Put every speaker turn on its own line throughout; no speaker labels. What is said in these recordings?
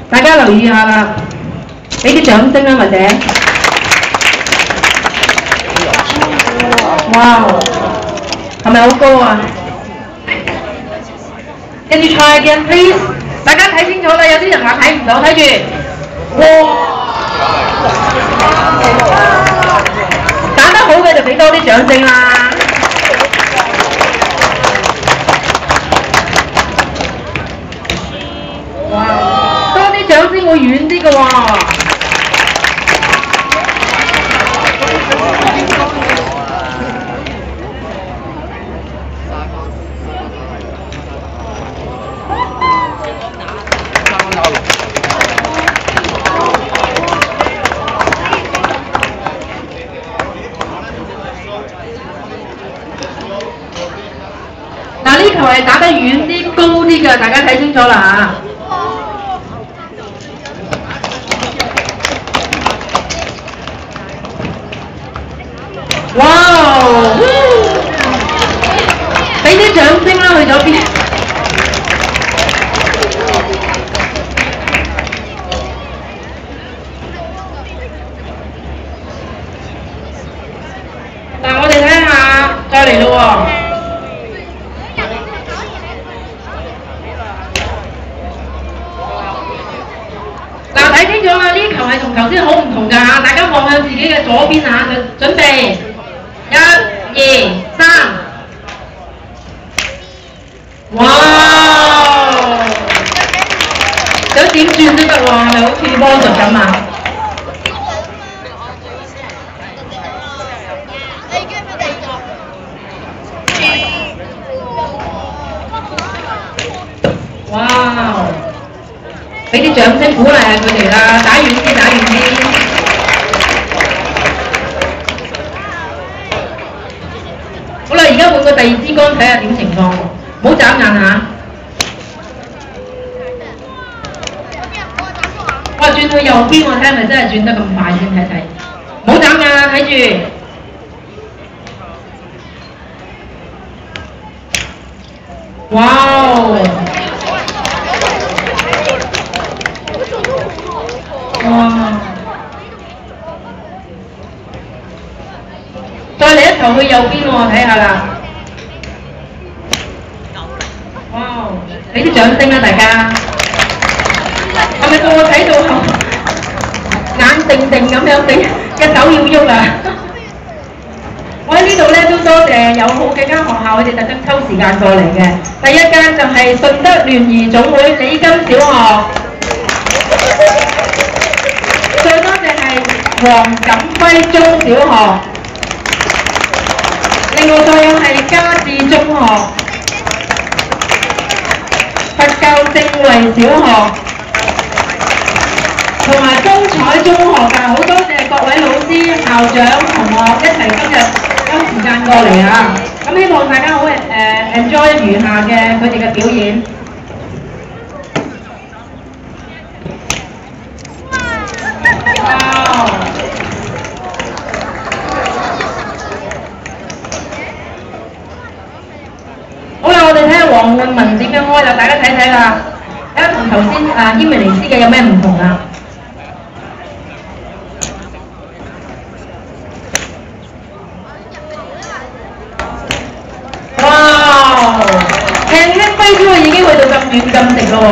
大家留意下啦，俾啲掌聲啦，或者。哇，係咪好高啊？跟住 try again please， 大家睇清楚啦，有啲人話睇唔到，睇住。哇！打得好嘅就俾多啲掌聲啦。哇！多啲掌聲會遠啲嘅喎。嗱，呢球係打得遠啲、高啲嘅，大家睇清楚啦嚇。哇！俾啲掌聲啦，去咗邊？嗱，我哋睇下，再嚟咯喎！睇清楚啦，呢球係同頭先好唔同㗎嚇，大家望向自己嘅左邊嚇，準備，1、2、3，哇！想點轉都得喎，係咪好似魔術咁啊？哇！俾啲掌聲鼓勵下佢哋啦，打遠啲，打遠啲。好啦，而家換個第二支杆睇下點情況，唔好眨眼嚇。哇，轉去右邊，我睇係咪真係轉得咁快先睇睇。唔好眨眼啊，睇住。哇！哇！再嚟一球去右邊喎，睇下啦。哇！俾啲掌聲啦，大家。係咪到我睇到眼定定咁樣，俾隻手要喐啦？我喺呢度咧都多謝有好幾間學校，佢哋特登抽時間過嚟嘅。第一間就係順德聯誼總會李金小學。最多謝係黃錦輝中小學，另外再有係嘉智中學、佛教正慧小學，同埋中彩中學㗎，好多謝各位老師、校長、同學一齊今日抽時間過嚟啊！咁希望大家好enjoy 餘下嘅佢哋嘅表演。我哋睇下黃煥文點樣開啦，大家睇睇啦，睇下同頭先伊美尼斯嘅有咩唔同啊？哇！輕輕揮出去已經去到咁遠咁直咯喎！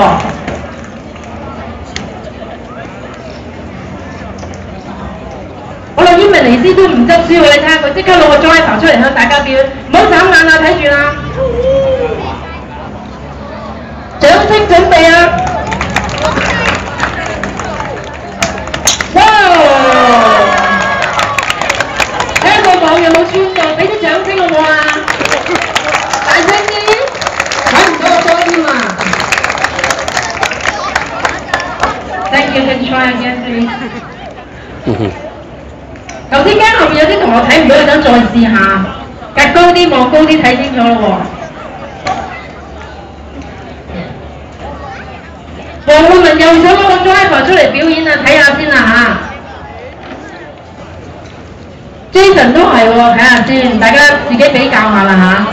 好啦，伊美尼斯都唔執輸喎，你睇下佢即刻攞個 driver 出嚟向大家表演，唔好眨眼啊，睇住啦！掌聲準備啊！哇！睇下個網有冇穿過，俾啲掌聲好唔好啊？大聲啲，睇唔到個波添啊 ！Thank you, can try again, please. 頭先間後面有啲同學睇唔到，你等再試下，趌高啲，望高啲，睇清楚咯喎。黃煥文又想攞個 driver 出嚟表演啊，睇下先啦嚇。Jason 都係喎，睇下先，大家自己比較下啦嚇。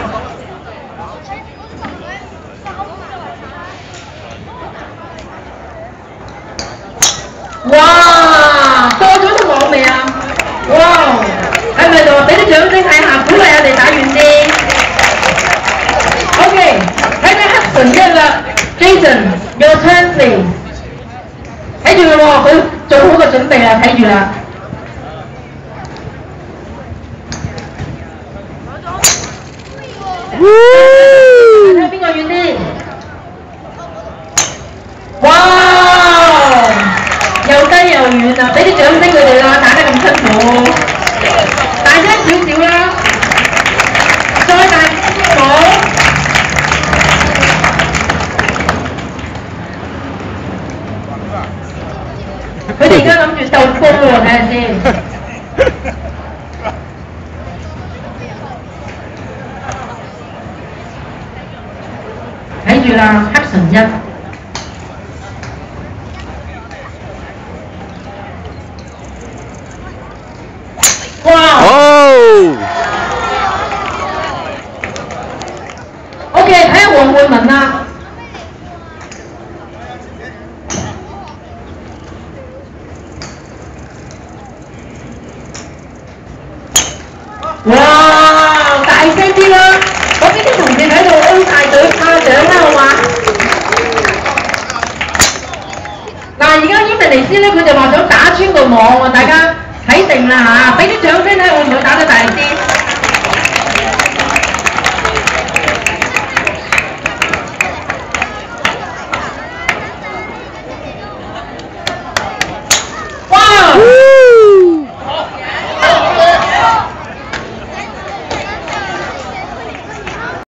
哇！過咗個網未啊？哇！係咪就話俾啲掌聲睇下，鼓勵我哋打遠啲？OK， 睇睇黑神一啦 ，Jason，your turn please。睇住佢喎，佢做好個準備啦，睇住啦。睇下邊個遠啲？哇！又低又遠啊！俾啲掌聲佢哋啦，打得咁辛苦，大聲少少啦，再大啲好。佢哋而家諗住鬥高喎，睇下先。睇住啦，黑神一。哇！哦 ！OK， 睇下黃慧文啦。哇！大聲啲啦！嗰邊啲同事喺度 O 晒嘴拍掌啦，好嘛？嗱，而家伊文尼斯咧，佢就話想打穿個網喎，大家睇定啦嚇，俾啲掌聲睇會唔會打得大啲？